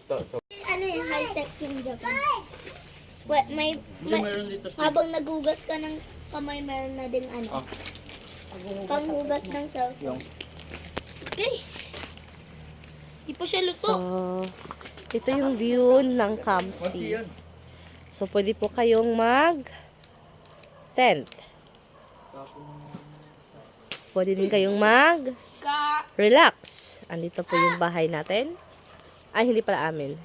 Ano yung high-tech yung Japan? Habang nagugas ka ng kamay, meron na din ano. Panghugas ng cellphone. Okay. Di pa siya luto. So, ito yung view ng Kamsi. So, pwede po kayong mag-tent. Pwede din kayong mag-relax. Andito po yung bahay natin. Ay, hindi pala amin.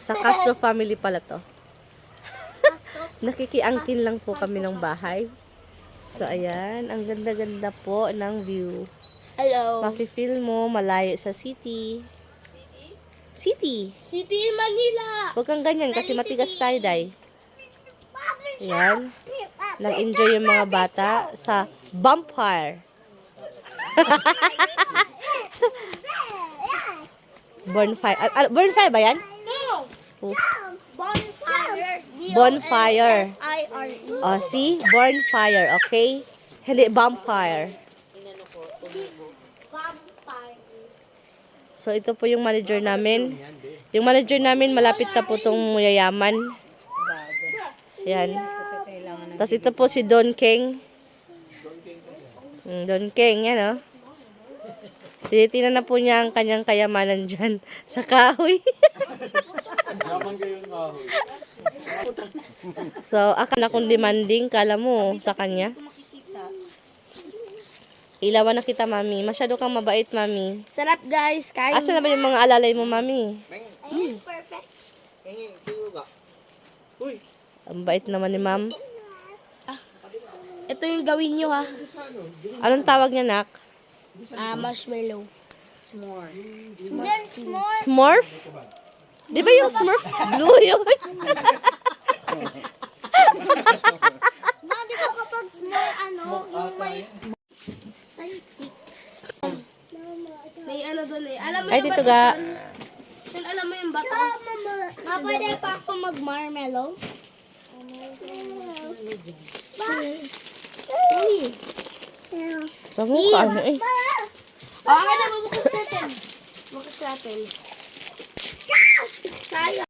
Sa Castro family pala to. Nakikiangkin lang po kami ng bahay. So, ayan. Ang ganda-ganda po ng view. Hello. Mafe-feel mo malayo sa city. City. City Manila. Huwag kang ganyan kasi matigas tayo, Day. Ayan. Nag-enjoy yung mga bata sa bonfire. Bonfire. Bonfire ba yan? No. Oh. Bonfire. Bonfire. B-O-N-F-I-R-E. Oh, see? Bonfire, okay? Hindi, bonfire. Bonfire. So, ito po yung manager namin. Yung manager namin, malapit na po itong mayayaman. Ayan. Tapos ito po si Don King. Don King, yan o. Tinitingnan na po niya ang kanyang kayamanan dyan sa kahoy. So, akala kong demanding, kala mo sa kanya. Ilawan na kita, mami. Masyado kang mabait, mami. Sarap guys, kain. Asa na ba yung mga alalay mo, mami? Perfect. Ang bait naman ni ma'am. Ito yung gawin nyo ha. Anong tawag niya, nak? Marshmallow. S'more. Yan, s'more. Smurf? Di ba yung Smurf blue yun? Ma, di ba kapag s'more, ano, yung may stick. May ano doon eh. Alam mo Ay, yung dito bato ga. Yun, alam mo yung bato? Ma, pwede pa ako mag-marmellow? Uy. Sa mukha, ano eh. Okay na, bubukas natin. Bukas natin. Tayo.